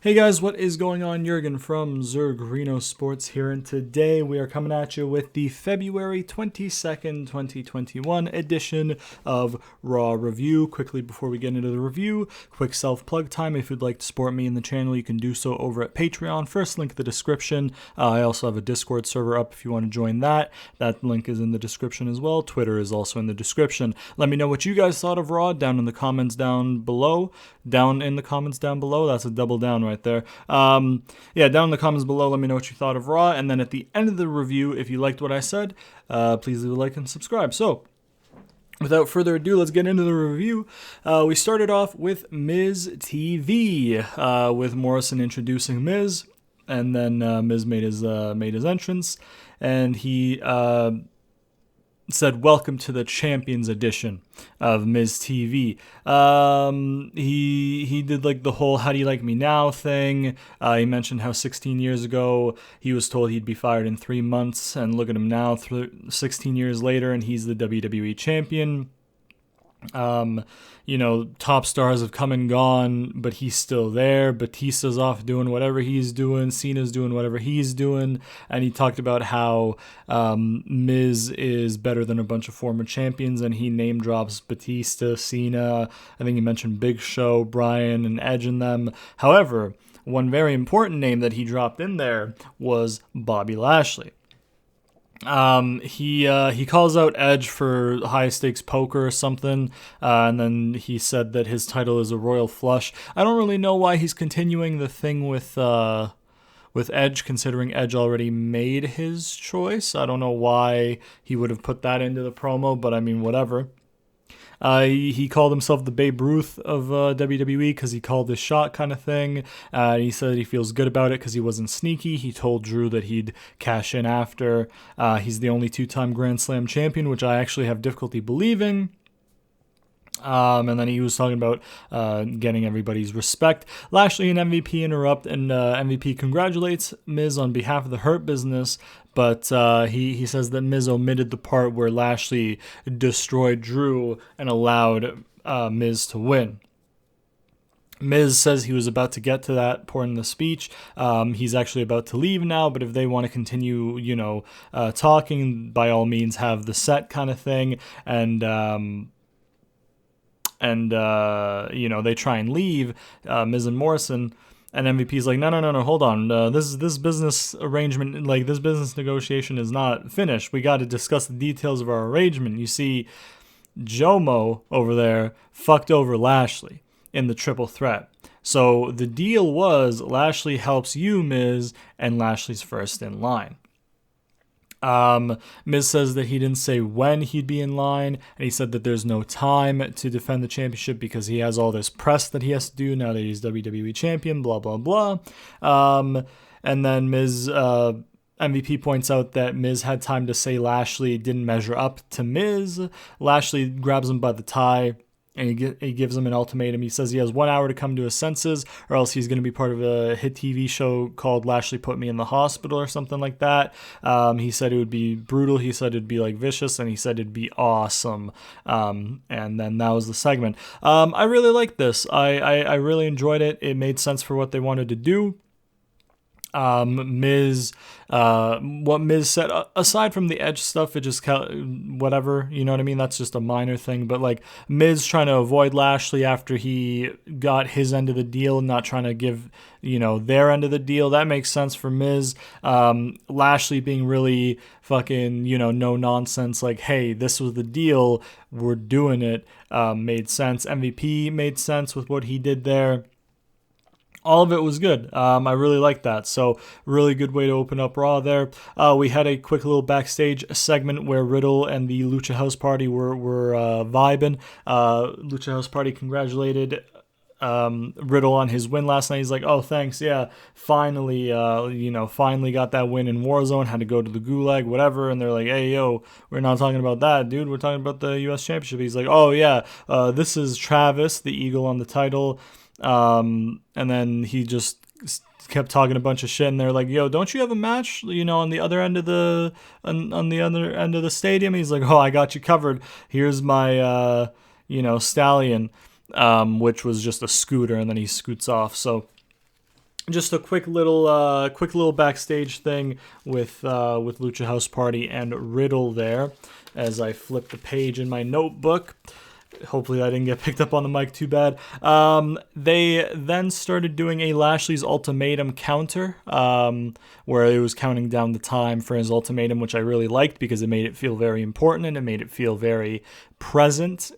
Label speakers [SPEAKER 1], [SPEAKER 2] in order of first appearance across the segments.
[SPEAKER 1] Hey guys, what is going on? Jurgen from ZurGrinoSports here, and today we are coming at you with the February 22nd, 2021 edition of Raw Review. Quickly before we get into the review, quick self-plug time. If you'd like to support me in the channel, you can do so over at Patreon. First link in the description. I also have a Discord server up if you want to join that. That link is in the description as well. Twitter is also in the description. Let me know what you guys thought of Raw down in the comments down below. That's a double down right there. Down in the comments below, let me know what you thought of Raw. And then at the end of the review, if you liked what I said, please leave a like and subscribe. So, without further ado, let's get into the review. We started off with Miz TV, with Morrison introducing Miz, and then Miz made his entrance, and he said, "Welcome to the Champions Edition of Miz TV." He did like the whole "How do you like me now" thing. He mentioned how 16 years ago he was told he'd be fired in 3 months, and look at him now, 16 years later, and he's the WWE champion. Top stars have come and gone, but he's still there. Batista's off doing whatever he's doing. Cena's doing whatever he's doing. And he talked about how Miz is better than a bunch of former champions, and he name drops Batista, Cena. I think he mentioned Big Show, Bryan, and Edge in them. However, one very important name that he dropped in there was Bobby Lashley. He calls out Edge for high stakes poker or something, and then he said that his title is a royal flush. I don't really know why he's continuing the thing with Edge, considering Edge already made his choice. I don't know why he would have put that into the promo, but I mean, whatever. He called himself the Babe Ruth of WWE because he called his shot kind of thing. He said he feels good about it because he wasn't sneaky. He told Drew that he'd cash in after. He's the only 2-time Grand Slam champion, which I actually have difficulty believing. And then he was talking about getting everybody's respect. Lashley and MVP interrupt, and MVP congratulates Miz on behalf of the Hurt Business, but he says that Miz omitted the part where Lashley destroyed Drew and allowed Miz to win. Miz says he was about to get to that point in the speech. He's actually about to leave now, but if they want to continue, talking, by all means, have the set kind of thing, and they try and leave, Miz and Morrison, and MVP's like, no, hold on, this business arrangement, like this business negotiation is not finished. We got to discuss the details of our arrangement. You see, Jomo over there fucked over Lashley in the triple threat. So the deal was Lashley helps you, Miz, and Lashley's first in line. Miz says that he didn't say when he'd be in line, and he said that there's no time to defend the championship because he has all this press that he has to do now that he's WWE champion, blah, blah, blah. And then MVP points out that Miz had time to say Lashley didn't measure up to Miz. Lashley grabs him by the tie, and he gives him an ultimatum. He says he has 1 hour to come to his senses, or else he's going to be part of a hit TV show called Lashley Put Me in the Hospital or something like that. He said it would be brutal. He said it'd be like vicious, and he said it'd be awesome. And then that was the segment. I really liked this. I really enjoyed it. It made sense for what they wanted to do. What Miz said, aside from the Edge stuff, it just whatever, you know what I mean? That's just a minor thing, but like Miz trying to avoid Lashley after he got his end of the deal, not trying to give, their end of the deal, that makes sense for Miz. Lashley being really fucking, no nonsense, like, hey, this was the deal, we're doing it, made sense. MVP made sense with what he did there. All of it was good. I really liked that. So really good way to open up Raw there. We had a quick little backstage segment where Riddle and the Lucha House Party were vibing. Lucha House Party congratulated Riddle on his win last night. He's like, oh, thanks. Yeah, finally got that win in Warzone. Had to go to the Gulag, whatever. And they're like, hey, yo, we're not talking about that, dude. We're talking about the U.S. Championship. He's like, oh, yeah, this is Travis, the Eagle on the title. And then he just kept talking a bunch of shit, and they're like, yo, don't you have a match, on the other end of the stadium? He's like, oh, I got you covered. Here's my stallion, which was just a scooter, and then he scoots off. So just a quick little backstage thing with Lucha House Party and Riddle there, as I flip the page in my notebook. Hopefully I didn't get picked up on the mic too bad. They then started doing a Lashley's ultimatum counter, where it was counting down the time for his ultimatum, which I really liked because it made it feel very important and it made it feel very present.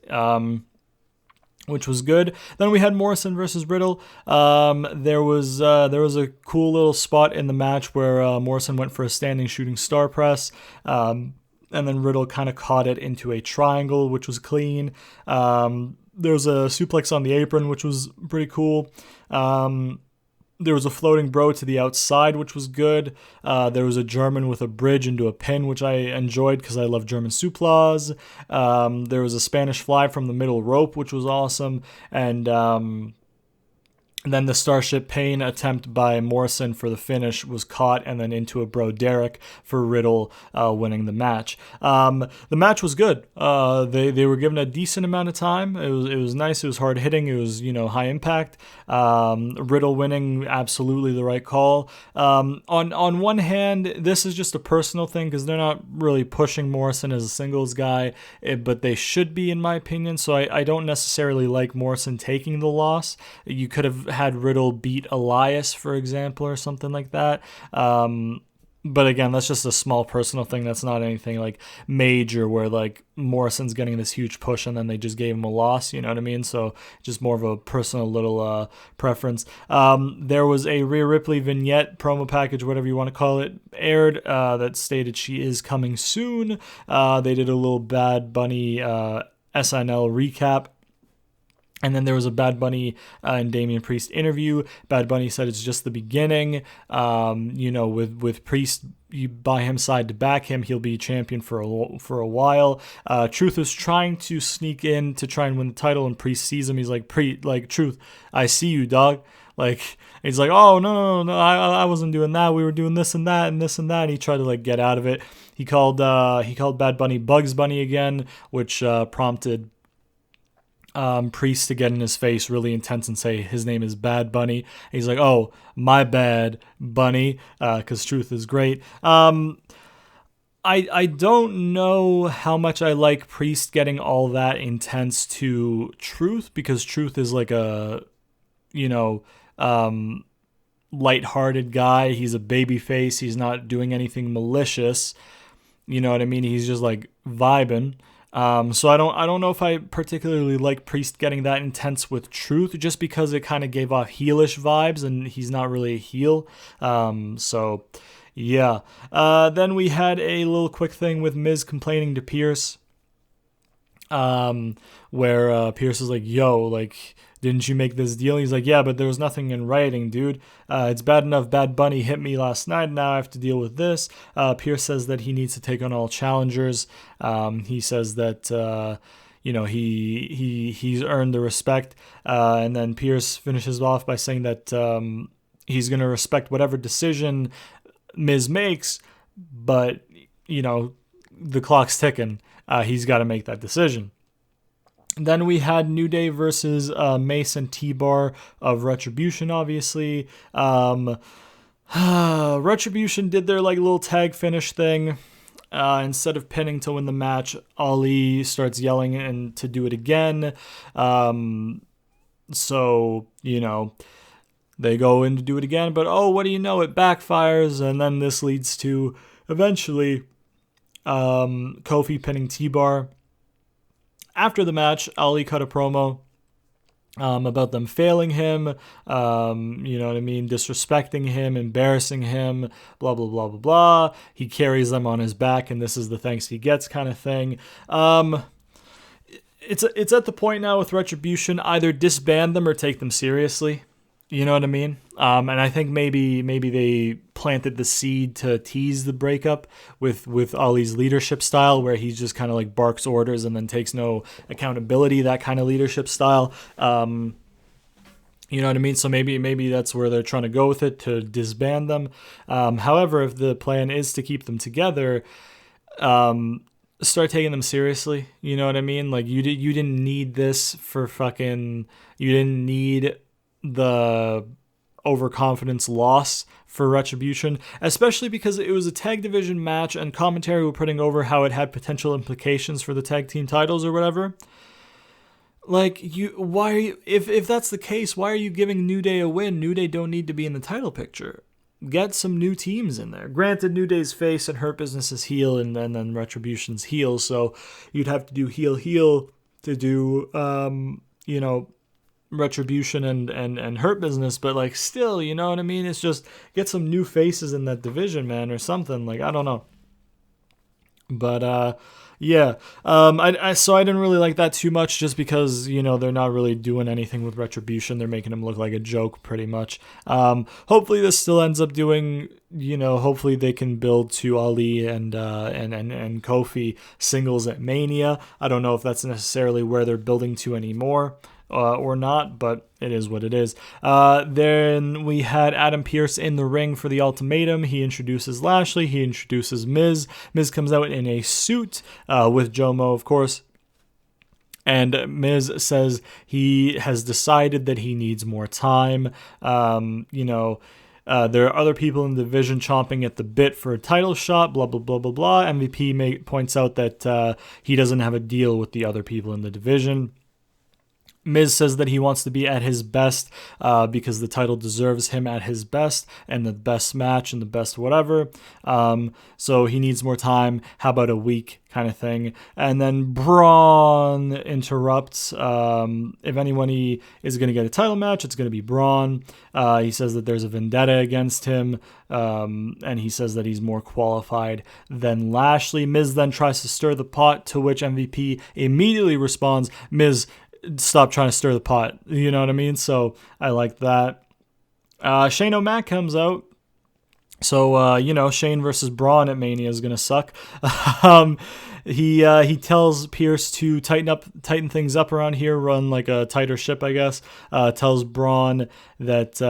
[SPEAKER 1] Which was good. Then we had Morrison versus Brittle. There was a cool little spot in the match where Morrison went for a standing shooting star press, and then Riddle kind of caught it into a triangle, which was clean. There was a suplex on the apron, which was pretty cool. There was a floating bro to the outside, which was good. There was a German with a bridge into a pin, which I enjoyed because I love German suplas. There was a Spanish fly from the middle rope, which was awesome. And then the Starship Pain attempt by Morrison for the finish was caught, and then into a Bro Derek for Riddle winning the match. The match was good. They were given a decent amount of time. It was nice. It was hard hitting. It was high impact. Riddle winning, absolutely the right call. On one hand, this is just a personal thing because they're not really pushing Morrison as a singles guy, but they should be in my opinion. So I don't necessarily like Morrison taking the loss. You could have had Riddle beat Elias, for example, or something like that. But again, that's just a small personal thing. That's not anything like major where like Morrison's getting this huge push and then they just gave him a loss. You know what I mean? So just more of a personal little preference. There was a Rhea Ripley vignette, promo package, whatever you want to call it, aired that stated she is coming soon. They did a little Bad Bunny SNL recap. And then there was a Bad Bunny and Damian Priest interview. Bad Bunny said it's just the beginning. With Priest by his side to back him, he'll be champion for a while. Truth is trying to sneak in to try and win the title, and Priest sees him. He's like, Truth, I see you, dog. Like, he's like, oh, no, I wasn't doing that. We were doing this and that and this and that. And he tried to like get out of it. He called Bad Bunny Bugs Bunny again, which prompted Priest to get in his face really intense and say his name is Bad Bunny. And he's like, oh, my bad, Bunny, because Truth is great. I don't know how much I like Priest getting all that intense to Truth, because Truth is like a, lighthearted guy. He's a baby face. He's not doing anything malicious. You know what I mean? He's just like vibing. So I don't know if I particularly like Priest getting that intense with Truth, just because it kind of gave off heelish vibes, and he's not really a heel. So yeah. Then we had a little quick thing with Miz complaining to Pierce, where Pierce is like, yo, like, didn't you make this deal? He's like, yeah, but there was nothing in writing, dude. It's bad enough Bad Bunny hit me last night. Now I have to deal with this. Pierce says that he needs to take on all challengers. He says that, he's earned the respect. And then Pierce finishes off by saying that he's going to respect whatever decision Miz makes, but, the clock's ticking. He's got to make that decision. Then we had New Day versus Mace and T-Bar of Retribution, obviously. Retribution did their like little tag finish thing. Instead of pinning to win the match, Ali starts yelling and to do it again. So, they go in to do it again, but what do you know? It backfires, and then this leads to eventually Kofi pinning T-Bar. After the match, Ali cut a promo about them failing him, disrespecting him, embarrassing him, blah, blah, blah, blah, blah. He carries them on his back, and this is the thanks he gets kind of thing. It's at the point now with Retribution, either disband them or take them seriously. You know what I mean? And I think maybe they planted the seed to tease the breakup with Ali's leadership style, where he just kind of like barks orders and then takes no accountability, that kind of leadership style. You know what I mean? So maybe that's where they're trying to go with it, to disband them. However, if the plan is to keep them together, start taking them seriously. You know what I mean? Like you didn't need this for fucking. You didn't need the overconfidence loss for Retribution, especially because it was a tag division match and commentary were putting over how it had potential implications for the tag team titles or whatever. Like, if that's the case, why are you giving New Day a win? New Day don't need to be in the title picture. Get some new teams in there. Granted, New Day's face and Hurt Business is heel, and then Retribution's heel, so you'd have to do heel to do, Retribution and Hurt Business, but like still, you know what I mean? It's just get some new faces in that division, man, or something. Like, I don't know. But yeah. So I didn't really like that too much, just because, they're not really doing anything with Retribution. They're making him look like a joke pretty much. Hopefully this still ends up doing, hopefully they can build to Ali and Kofi singles at Mania. I don't know if that's necessarily where they're building to anymore. Or not, but it is what it is. Then we had Adam Pearce in the ring for the ultimatum. He introduces Lashley. He introduces Miz. Miz comes out in a suit with Jomo, of course. And Miz says he has decided that he needs more time. There are other people in the division chomping at the bit for a title shot, blah, blah, blah, blah, blah. MVP points out that he doesn't have a deal with the other people in the division. Miz says that he wants to be at his best because the title deserves him at his best and the best match and the best whatever. So he needs more time. How about a week kind of thing? And then Brawn interrupts. If anyone is going to get a title match, it's going to be Braun. He says that there's a vendetta against him, and he says that he's more qualified than Lashley. Miz then tries to stir the pot, to which MVP immediately responds, Miz, stop trying to stir the pot. You know what I mean? So I like that. Shane O'Mac comes out. So, Shane versus Braun at Mania is going to suck. He tells Pierce to tighten things up around here, run like a tighter ship, I guess. Tells Braun that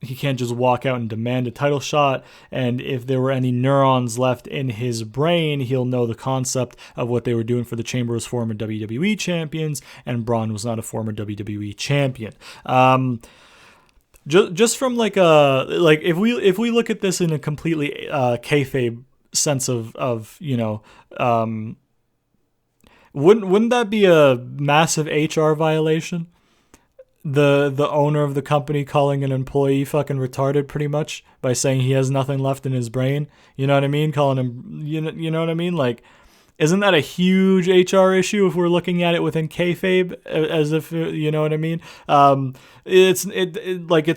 [SPEAKER 1] he can't just walk out and demand a title shot, and if there were any neurons left in his brain, he'll know the concept of what they were doing for the Chamber as former WWE champions, and Braun was not a former WWE champion. Just from if we look at this in a completely kayfabe sense of wouldn't that be a massive HR violation? The owner of the company calling an employee fucking retarded, pretty much, by saying he has nothing left in his brain. You know what I mean? Calling him, you know what I mean? Like, isn't that a huge HR issue if we're looking at it within kayfabe, as if, you know what I mean? It's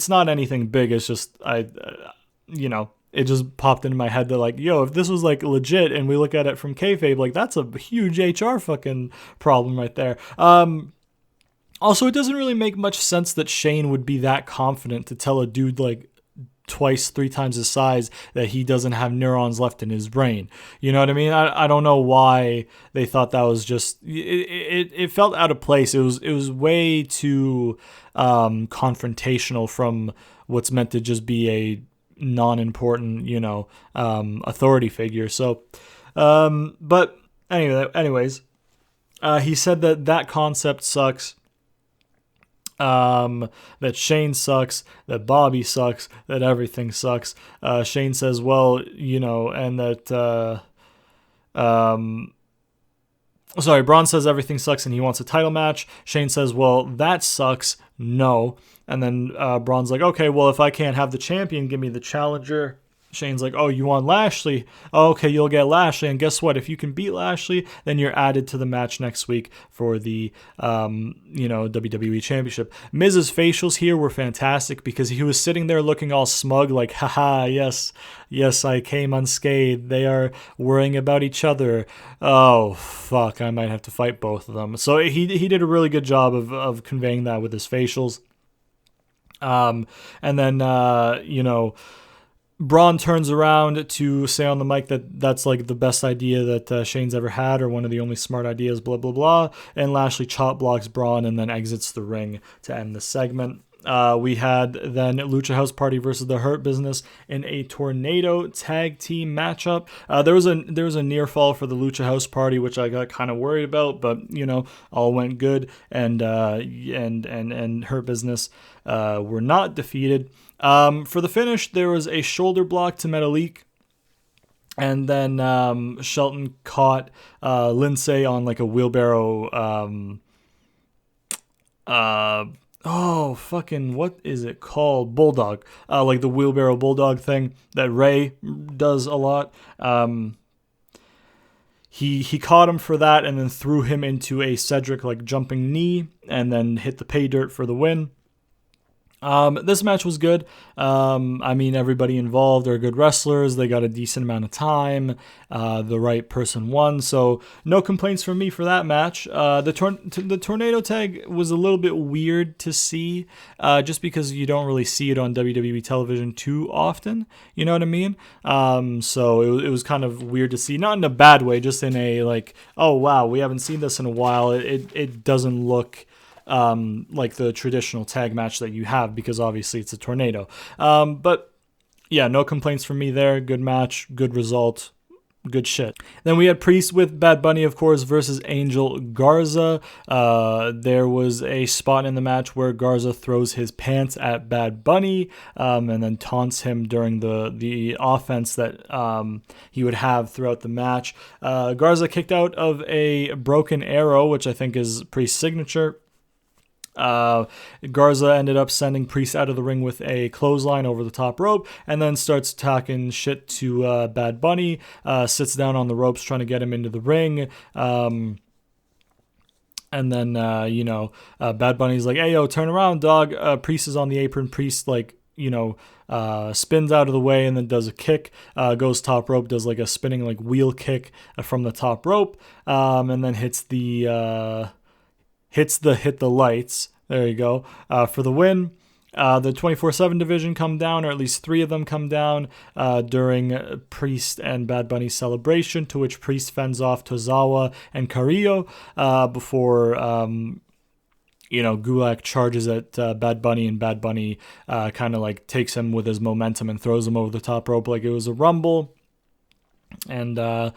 [SPEAKER 1] not anything big. It's just it just popped into my head that, like, if this was like legit and we look at it from kayfabe, like, that's a huge HR fucking problem right there. Also, it doesn't really make much sense that Shane would be that confident to tell a dude like twice, 3 times his size that he doesn't have neurons left in his brain. You know what I mean? I don't know why they thought that was just... It felt out of place. It was way too confrontational from what's meant to just be a non-important, authority figure. So, but anyways, he said that concept sucks. That Shane sucks, that Bobby sucks, that everything sucks. Shane says, well, and that, Braun says everything sucks and he wants a title match. Shane says, well, that sucks. No. And then Braun's like, okay, well, if I can't have the champion, give me the challenger. Shane's like, oh, you want Lashley? Oh, okay, you'll get Lashley. And guess what? If you can beat Lashley, then you're added to the match next week for the, WWE Championship. Miz's facials here were fantastic because he was sitting there looking all smug, like, haha, yes, I came unscathed. They are worrying about each other. Oh, fuck, I might have to fight both of them. So he did a really good job of conveying that with his facials. And then, Braun turns around to say on the mic that that's like the best idea that Shane's ever had, or one of the only smart ideas, blah, blah, blah. And Lashley chop blocks Braun and then exits the ring to end the segment. We had then Lucha House Party versus the Hurt Business in a tornado tag team matchup. There was a near fall for the Lucha House Party, which I got kind of worried about, but all went good, and Hurt Business were not defeated. For the finish, there was a shoulder block to Metalik. And then Shelton caught Lindsay on like a wheelbarrow. What is it called? Bulldog. Like the wheelbarrow bulldog thing that Ray does a lot. He caught him for that and then threw him into a Cedric like jumping knee and then hit the pay dirt for the win. This match was good. Everybody involved are good wrestlers. They got a decent amount of time. The right person won, so no complaints from me for that match. The tornado tag was a little bit weird to see, just because you don't really see it on WWE television too often. You know what I mean? So it was kind of weird to see, not in a bad way, just in a like, oh wow, we haven't seen this in a while. It doesn't look like the traditional tag match that you have, because obviously it's a tornado. But yeah, no complaints from me there. Good match, good result, good shit. Then we had Priest with Bad Bunny, of course, versus Angel Garza. There was a spot in the match where Garza throws his pants at Bad Bunny, and then taunts him during the offense that he would have throughout the match. Garza kicked out of a broken arrow, which I think is Priest's signature. Garza ended up sending Priest out of the ring with a clothesline over the top rope, and then starts talking shit to Bad Bunny, sits down on the ropes trying to get him into the ring. And then, Bad Bunny's like, hey, yo, turn around, dog. Priest is on the apron. Priest, spins out of the way and then does a kick, goes top rope, does like a spinning like wheel kick from the top rope, and then hits the lights. There you go. For the win. The 24/7 division come down, or at least 3 of them come down during Priest and Bad Bunny's celebration, to which Priest fends off Tozawa and Carrillo before Gulak charges at Bad Bunny, and Bad Bunny kind of like takes him with his momentum and throws him over the top rope like it was a rumble. And that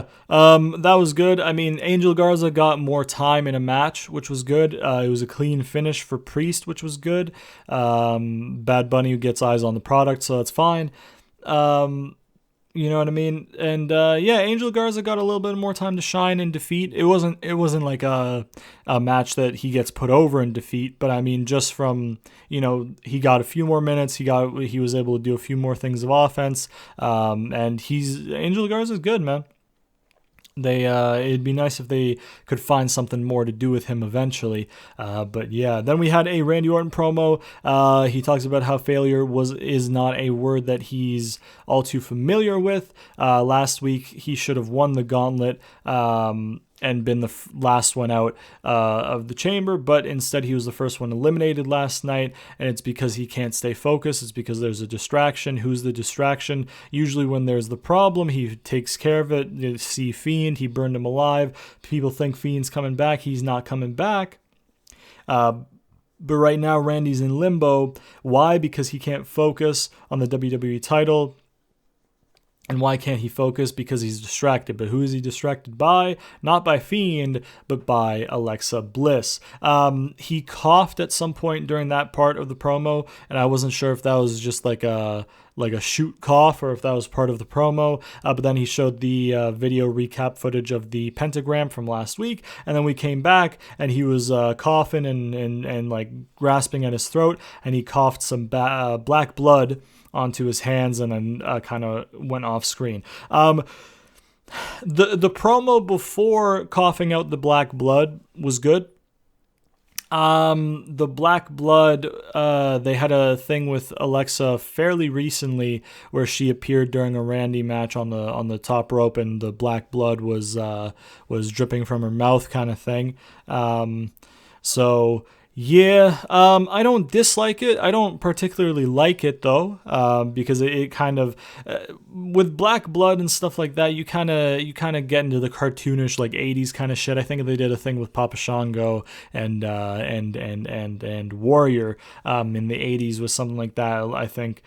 [SPEAKER 1] was good. I mean, Angel Garza got more time in a match, which was good. It was a clean finish for Priest, which was good. Bad Bunny gets eyes on the product, so that's fine. You know what I mean? And Angel Garza got a little bit more time to shine in defeat. It wasn't like a match that he gets put over in defeat, but I mean, just from, he got a few more minutes, he was able to do a few more things of offense. And Angel Garza's good, man. It'd be nice if they could find something more to do with him eventually. But yeah, then we had a Randy Orton promo. He talks about how failure is not a word that he's all too familiar with. Last week he should have won the gauntlet and been the last one out of the chamber, but instead he was the first one eliminated last night, and it's because he can't stay focused. It's because there's a distraction. Who's the distraction? Usually when there's the problem, he takes care of it. You see Fiend, he burned him alive. People think Fiend's coming back. He's not coming back. But right now, Randy's in limbo. Why? Because he can't focus on the WWE title. And why can't he focus? Because he's distracted. But who is he distracted by? Not by Fiend, but by Alexa Bliss. He coughed at some point during that part of the promo, and I wasn't sure if that was just like a shoot cough or if that was part of the promo. But then he showed the video recap footage of the pentagram from last week, and then we came back, and he was coughing and like grasping at his throat, and he coughed some black blood onto his hands, and then kind of went off screen. The promo before coughing out the black blood was good. The black blood, they had a thing with Alexa fairly recently where she appeared during a Randy match on the top rope, and the black blood was dripping from her mouth, kind of thing. So Yeah, I don't dislike it. I don't particularly like it though, because it kind of, with Black Blood and stuff like that, you kind of get into the cartoonish like '80s kind of shit. I think they did a thing with Papa Shango and Warrior in the '80s with something like that. I think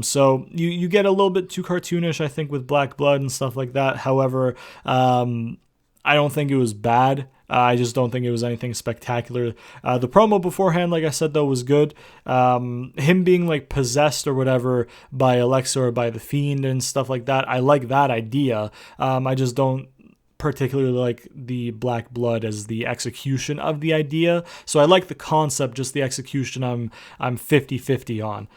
[SPEAKER 1] so. You get a little bit too cartoonish, I think, with Black Blood and stuff like that. However, I don't think it was bad. I just don't think it was anything spectacular. The promo beforehand, like I said, though, was good. Him being like possessed or whatever by Alexa or by the Fiend and stuff like that, I like that idea. I just don't particularly like the Black Blood as the execution of the idea. So I like the concept, just the execution I'm 50-50 on.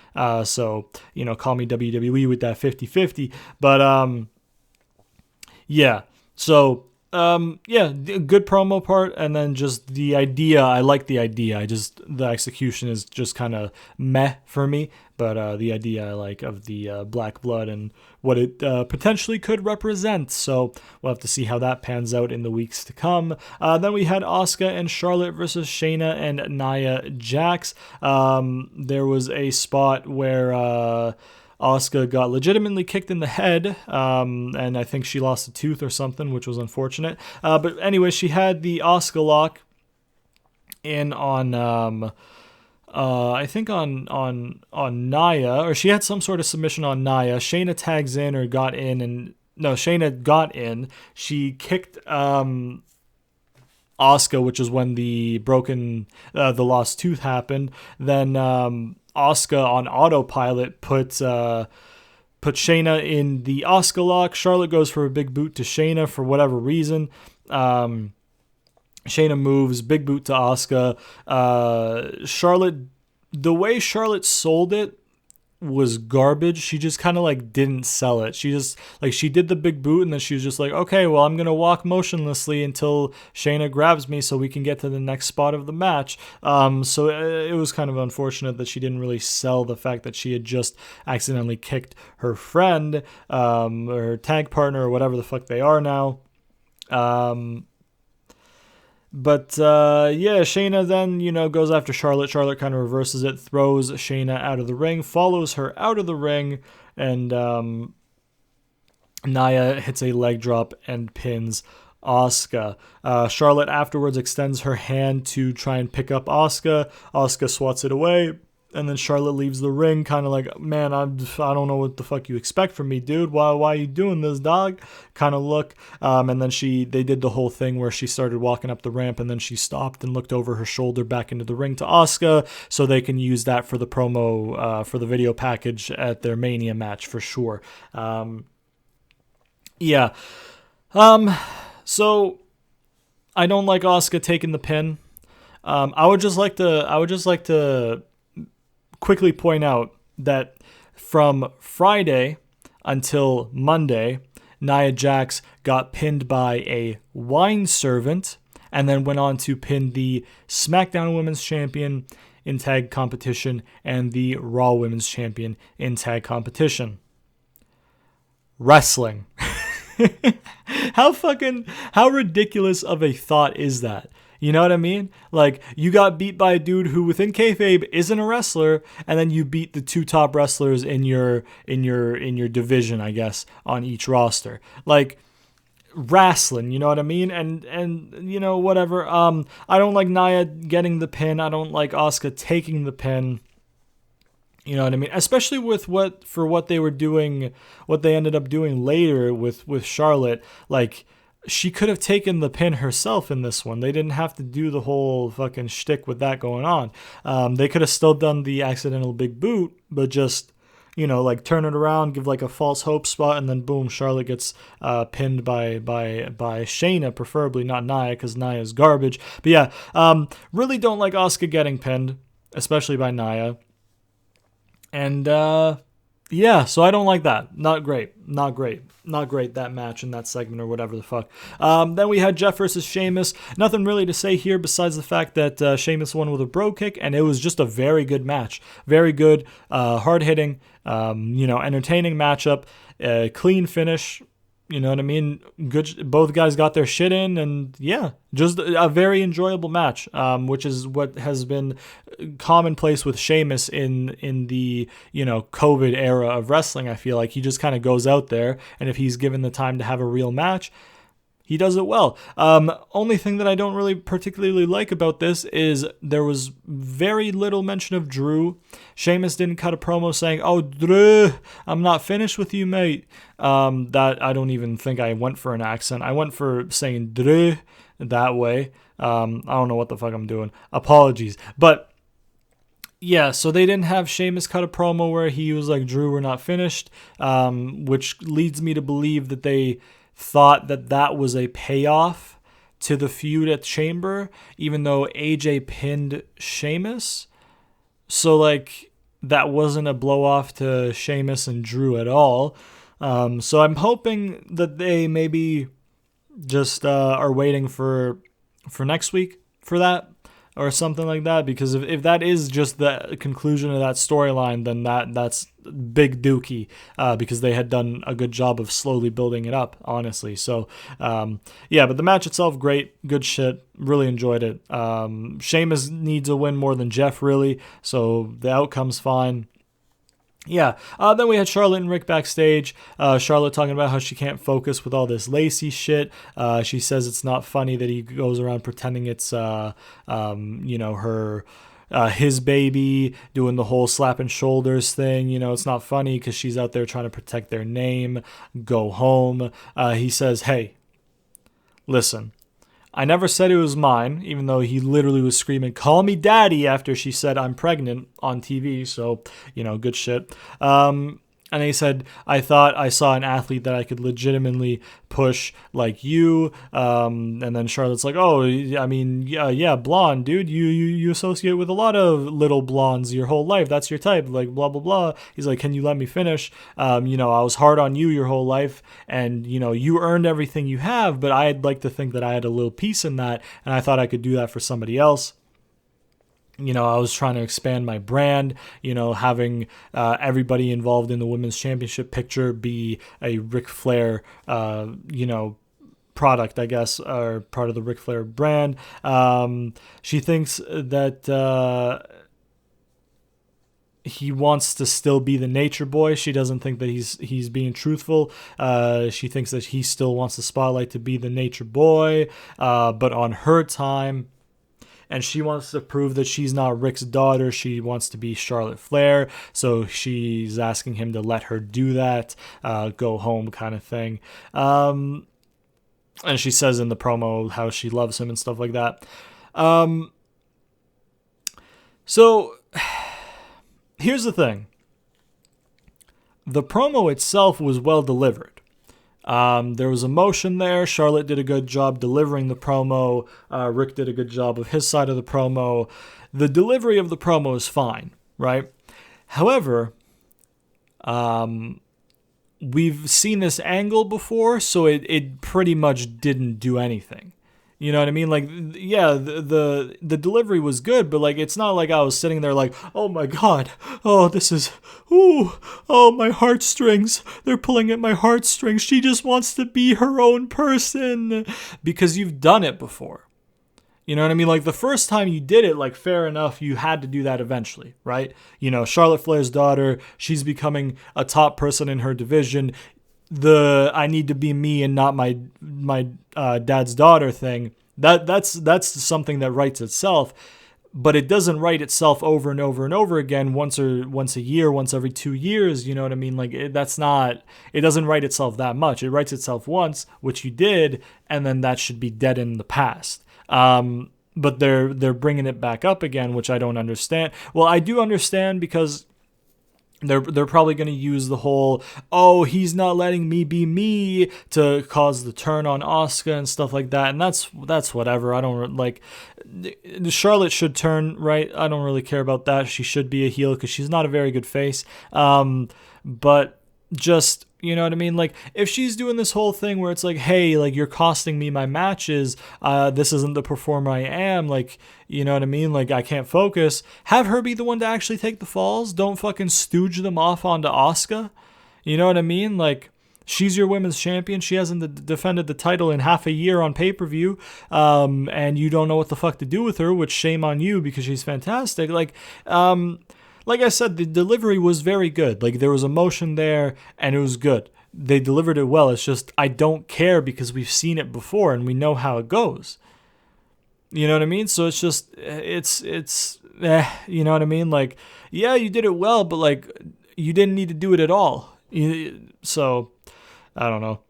[SPEAKER 1] So, call me WWE with that 50-50. But yeah. So yeah, good promo part, and then just the idea. I like the idea. The execution is just kind of meh for me, but the idea I like of the Black Blood and what it potentially could represent. So we'll have to see how that pans out in the weeks to come. Then we had Asuka and Charlotte versus Shayna and Nia Jax. There was a spot where Asuka got legitimately kicked in the head, and I think she lost a tooth or something, which was unfortunate. But anyway, she had the Asuka lock in on, I think on Nia, or she had some sort of submission on Nia. Shayna tags in or got in, and no, Shayna got in. She kicked Asuka, which is when the lost tooth happened. Then Asuka on autopilot put Shayna in the Asuka lock. Charlotte goes for a big boot to Shayna for whatever reason. Shayna moves, big boot to Asuka. Charlotte, the way Charlotte sold it was garbage. She just kind of like didn't sell it. She just she did the big boot, and then she was just like, okay, well, I'm gonna walk motionlessly until Shayna grabs me so we can get to the next spot of the match. So it was kind of unfortunate that she didn't really sell the fact that she had just accidentally kicked her friend, or her tag partner, or whatever the fuck they are now. But yeah, Shayna then, goes after Charlotte. Charlotte kind of reverses it, throws Shayna out of the ring, follows her out of the ring, and Nia hits a leg drop and pins Asuka. Charlotte afterwards extends her hand to try and pick up Asuka. Asuka swats it away. And then Charlotte leaves the ring, kind of like, man, I don't know what the fuck you expect from me, dude. Why are you doing this, dog? Kind of look. And then they did the whole thing where she started walking up the ramp, and then she stopped and looked over her shoulder back into the ring to Asuka, so they can use that for the promo, for the video package at their Mania match for sure. Yeah. So I don't like Asuka taking the pin. I would just like to quickly point out that from Friday until Monday, Nia Jax got pinned by a wine servant, and then went on to pin the SmackDown Women's Champion in tag competition and the Raw Women's Champion in tag competition. Wrestling. How ridiculous of a thought is that? You know what I mean? Like, you got beat by a dude who within kayfabe isn't a wrestler, and then you beat the two top wrestlers in your division, I guess, on each roster. Like, wrestling, you know what I mean? And whatever. I don't like Nia getting the pin. I don't like Asuka taking the pin. You know what I mean? Especially with what they were doing, what they ended up doing later with Charlotte. Like, she could have taken the pin herself in this one. They didn't have to do the whole fucking shtick with that going on. They could have still done the accidental big boot, but just, turn it around, give like a false hope spot, and then boom, Charlotte gets pinned by Shayna, preferably not Nia, because Nia is garbage. But yeah, really don't like Asuka getting pinned, especially by Nia. And yeah, so I don't like that. Not great, that match in that segment or whatever the fuck. Then we had Jeff versus Sheamus. Nothing really to say here besides the fact that Sheamus won with a bro kick, and it was just a very good match. Very good, hard-hitting, entertaining matchup, clean finish. You know what I mean? Good. Both guys got their shit in, and yeah, just a very enjoyable match, which is what has been commonplace with Sheamus in the COVID era of wrestling. I feel like he just kind of goes out there, and if he's given the time to have a real match, he does it well. Only thing that I don't really particularly like about this is there was very little mention of Drew. Sheamus didn't cut a promo saying, "Oh, Drew, I'm not finished with you, mate." That I don't even think I went for an accent. I went for saying Drew that way. I don't know what the fuck I'm doing. Apologies. But yeah, so they didn't have Sheamus cut a promo where he was like, "Drew, we're not finished," which leads me to believe that they thought that was a payoff to the feud at Chamber, even though AJ pinned Sheamus. So, like, that wasn't a blow-off to Sheamus and Drew at all. So I'm hoping that they maybe just are waiting for next week for that or something like that, because if that is just the conclusion of that storyline, then that's big dookie, because they had done a good job of slowly building it up, honestly. So yeah, but the match itself, great, good shit, really enjoyed it. Sheamus needs a win more than Jeff, really, so the outcome's fine. Yeah, then we had Charlotte and Rick backstage. Charlotte talking about how she can't focus with all this Lacey shit. She says it's not funny that he goes around pretending it's, his baby, doing the whole slapping shoulders thing. It's not funny because she's out there trying to protect their name. Go home. He says, "Hey, listen, I never said it was mine," even though he literally was screaming, "Call me daddy," after she said I'm pregnant on TV. So, good shit. And he said, "I thought I saw an athlete that I could legitimately push like you." And then Charlotte's like, "Oh, I mean, yeah, blonde, dude. You associate with a lot of little blondes your whole life. That's your type, like, blah, blah, blah." He's like, "Can you let me finish? I was hard on you your whole life, and, you earned everything you have, but I'd like to think that I had a little piece in that, and I thought I could do that for somebody else. I was trying to expand my brand, having everybody involved in the women's championship picture be a Ric Flair, product, I guess, or part of the Ric Flair brand." She thinks that he wants to still be the nature boy. She doesn't think that he's being truthful. She thinks that he still wants the spotlight to be the nature boy, but on her time. And she wants to prove that she's not Rick's daughter. She wants to be Charlotte Flair. So she's asking him to let her do that, go home kind of thing. And she says in the promo how she loves him and stuff like that. So here's the thing. The promo itself was well delivered. There was emotion there. Charlotte did a good job delivering the promo. Rick did a good job of his side of the promo. The delivery of the promo is fine, right? However, we've seen this angle before, so it pretty much didn't do anything. You know what I mean? Like, yeah, the delivery was good, but, like, it's not like I was sitting there like, "Oh my God, oh, this is, oh, my heartstrings, they're pulling at my heartstrings. She just wants to be her own person," because you've done it before. You know what I mean? Like, the first time you did it, like, fair enough, you had to do that eventually, right? Charlotte Flair's daughter, she's becoming a top person in her division. I need to be me and not my dad's daughter thing, that's something that writes itself, but it doesn't write itself over and over and over again once a year, once every 2 years. You know what I mean? Like, it doesn't write itself that much. It writes itself once, which you did, and then that should be dead in the past. But they're bringing it back up again, which I don't understand. Well, I do understand, because they're probably going to use the whole, "Oh, he's not letting me be me," to cause the turn on Asuka and stuff like that. And that's whatever. I don't like, Charlotte should turn, right? I don't really care about that. She should be a heel because she's not a very good face. But just, you know what I mean? Like, if she's doing this whole thing where it's like, "Hey, like, you're costing me my matches. This isn't the performer I am." Like, you know what I mean? Like, I can't focus. Have her be the one to actually take the falls. Don't fucking stooge them off onto Asuka. You know what I mean? Like, She's your women's champion. She hasn't defended the title in half a year on pay-per-view, and you don't know what the fuck to do with her, which shame on you because she's fantastic. Like I said, the delivery was very good. Like, there was emotion there, and it was good. They delivered it well. It's just, I don't care because we've seen it before, and we know how it goes. You know what I mean? So it's just, you know what I mean? Like, yeah, you did it well, but, like, you didn't need to do it at all. So, I don't know.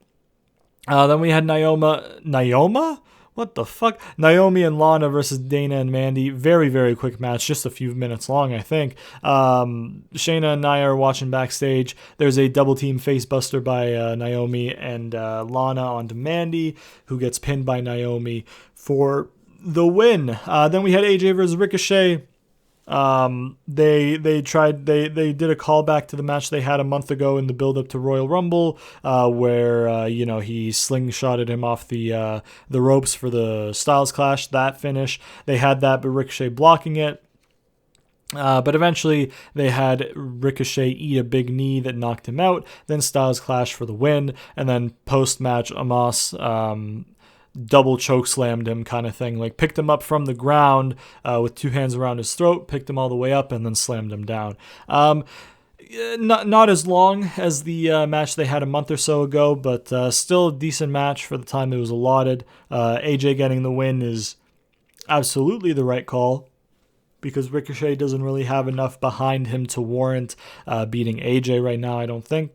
[SPEAKER 1] Then we had Naomi? What the fuck? Naomi and Lana versus Dana and Mandy. Very, very quick match. Just a few minutes long, I think. Shayna and Nia are watching backstage. There's a double team face buster by Naomi and Lana onto Mandy, who gets pinned by Naomi for the win. Then we had AJ versus Ricochet. They did a callback to the match they had a month ago in the build up to Royal Rumble, where he slingshotted him off the ropes for the Styles Clash. That finish, they had that, but Ricochet blocking it. But eventually they had Ricochet eat a big knee that knocked him out. Then Styles Clash for the win, and then post match Amos double choke slammed him, kind of thing, like picked him up from the ground with two hands around his throat, picked him all the way up, and then slammed him down. Not as long as the match they had a month or so ago, but still a decent match for the time it was allotted. AJ getting the win is absolutely the right call, because Ricochet doesn't really have enough behind him to warrant beating AJ right now, I don't think.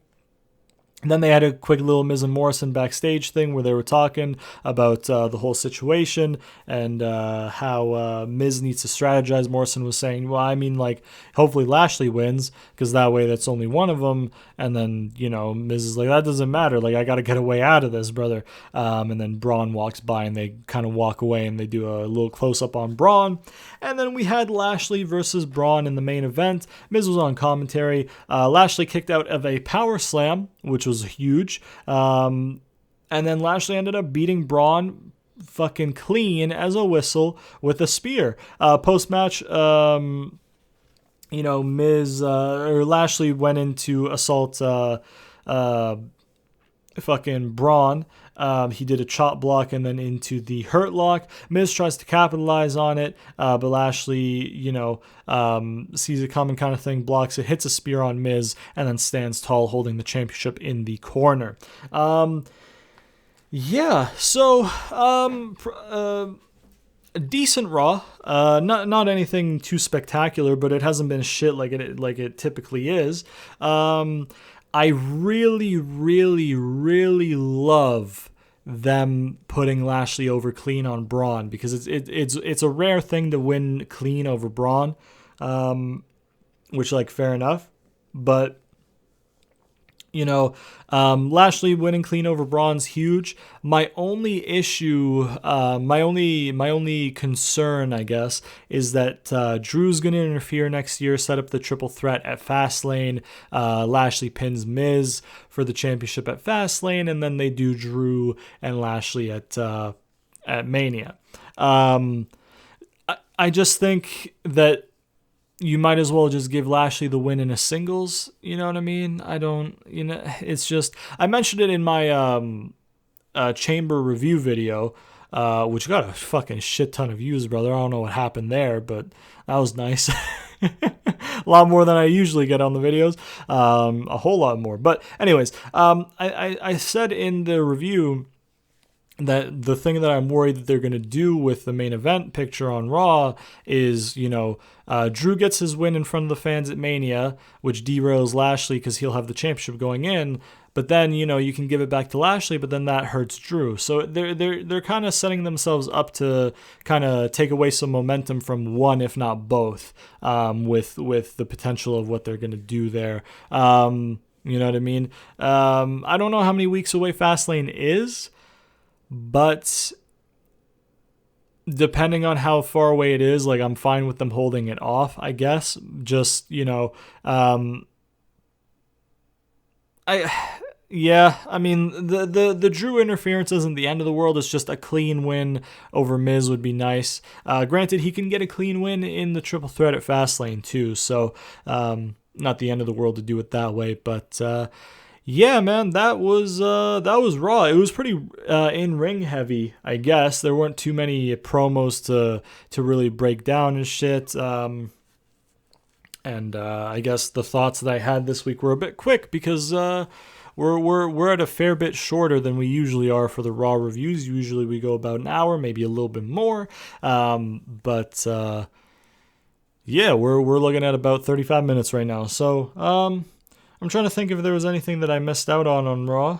[SPEAKER 1] And then they had a quick little Miz and Morrison backstage thing where they were talking about the whole situation and how Miz needs to strategize. Morrison was saying, well, I mean, like, hopefully Lashley wins because that way that's only one of them. And then, Miz is like, that doesn't matter. Like, I got to get a way out of this, brother. And then Braun walks by and they kind of walk away and they do a little close-up on Braun. And then we had Lashley versus Braun in the main event. Miz was on commentary. Lashley kicked out of a power slam, which was huge. And then Lashley ended up beating Braun fucking clean as a whistle with a spear. Post-match, Lashley went into assault fucking Braun. He did a chop block and then into the hurt lock. Miz tries to capitalize on it, but Lashley, sees it coming, kind of thing, blocks it, hits a spear on Miz, and then stands tall holding the championship in the corner. A decent Raw. Not anything too spectacular, but it hasn't been shit like it typically is. I really, really, really love them putting Lashley over clean on Braun, because it's a rare thing to win clean over Braun, which, like, fair enough. But Lashley winning clean over Braun's huge. My only issue, my only concern, I guess, is that Drew's going to interfere next year, set up the triple threat at Fastlane. Lashley pins Miz for the championship at Fastlane, and then they do Drew and Lashley at Mania. I just think that you might as well just give Lashley the win in a singles. You know what I mean? It's just, I mentioned it in my chamber review video, which got a fucking shit ton of views, brother. I don't know what happened there, but that was nice. A lot more than I usually get on the videos. A whole lot more. But anyways, I said in the review that the thing that I'm worried that they're going to do with the main event picture on Raw is, Drew gets his win in front of the fans at Mania, which derails Lashley because he'll have the championship going in. But then, you can give it back to Lashley, but then that hurts Drew. So they're kind of setting themselves up to kind of take away some momentum from one, if not both, with the potential of what they're going to do there. You know what I mean? I don't know how many weeks away Fastlane is, but depending on how far away it is, like, I'm fine with them holding it off, I guess. Just, I mean, the Drew interference isn't the end of the world. It's just a clean win over Miz would be nice. Granted, he can get a clean win in the triple threat at Fastlane too, so not the end of the world to do it that way. But Yeah, man, that was Raw. It was pretty in ring heavy, I guess. There weren't too many promos to really break down and shit. And I guess the thoughts that I had this week were a bit quick because we're at a fair bit shorter than we usually are for the Raw reviews. Usually we go about an hour, maybe a little bit more. But yeah, we're looking at about 35 minutes right now. So I'm trying to think if there was anything that I missed out on Raw.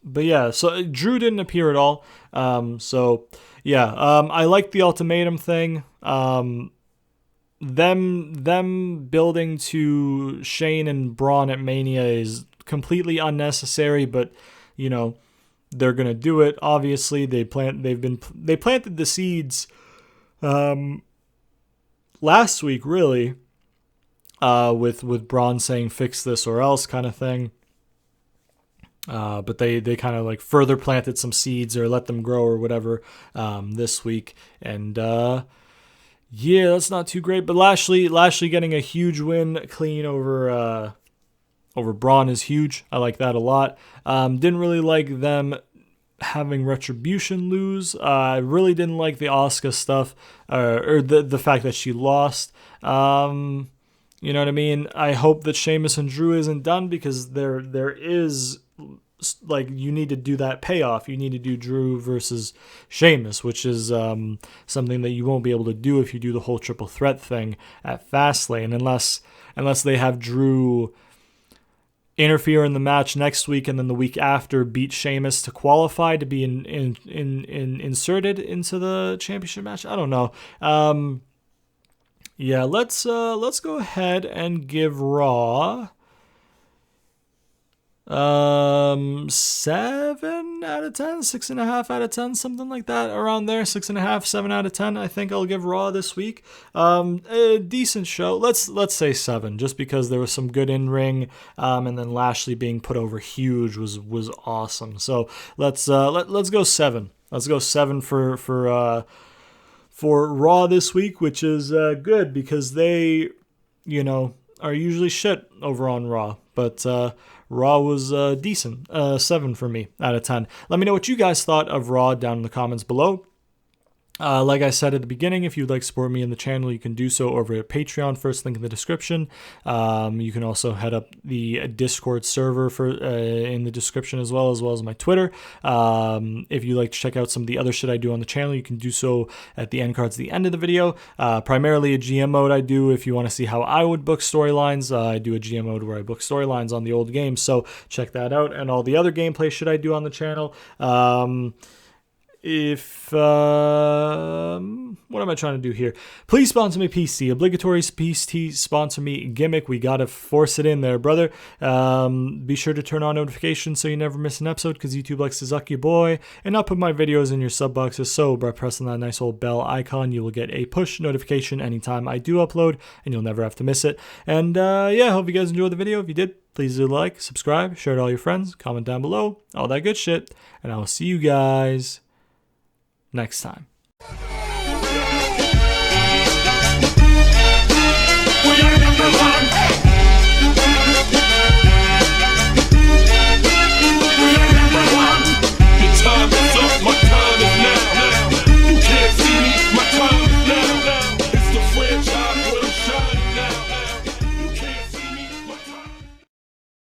[SPEAKER 1] But yeah, so Drew didn't appear at all. So yeah, I like the ultimatum thing. Them building to Shane and Braun at Mania is completely unnecessary, but you know, they're gonna do it. Obviously, they planted the seeds last week, really, with Braun saying fix this or else kind of thing. But they kind of like further planted some seeds or let them grow or whatever this week, and yeah, that's not too great. But Lashley getting a huge win clean over Braun is huge. I like that a lot. Didn't really like them having Retribution lose. I really didn't like the Asuka stuff, or the fact that she lost. You know what I mean? I hope that Sheamus and Drew isn't done, because there is, like, you need to do that payoff. You need to do Drew versus Sheamus, which is something that you won't be able to do if you do the whole triple threat thing at Fastlane, unless they have Drew interfere in the match next week and then the week after beat Sheamus to qualify to be inserted into the championship match. I don't know. Yeah, let's go ahead and give Raw 7 out of 10, 6.5 out of 10, something like that, around there. 6.5, 7 out of 10. I think I'll give Raw this week. A decent show. Let's say 7, just because there was some good in ring, and then Lashley being put over huge was awesome. So let's go 7. Let's go 7 for Raw this week, which is good, because they, you know, are usually shit over on Raw, but Raw was decent. 7 for me out of 10. Let me know what you guys thought of Raw down in the comments below. Like I said at the beginning, if you'd like to support me in the channel, you can do so over at Patreon. First link in the description. You can also head up the Discord server in the description, as well as my Twitter. If you'd like to check out some of the other shit I do on the channel, you can do so at the end cards at the end of the video. Primarily a GM mode I do if you want to see how I would book storylines. I do a GM mode where I book storylines on the old games, so check that out. And all the other gameplay shit I do on the channel. What am I trying to do here? Please sponsor me, PC. Obligatory PC sponsor me gimmick. We gotta force it in there, brother. Be sure to turn on notifications so you never miss an episode, because YouTube likes to zuck you, boy. And I'll put my videos in your sub boxes, so by pressing that nice old bell icon, you will get a push notification anytime I do upload, and you'll never have to miss it. And yeah, hope you guys enjoyed the video. If you did, please do like, subscribe, share it to all your friends, comment down below, all that good shit. And I will see you guys next time.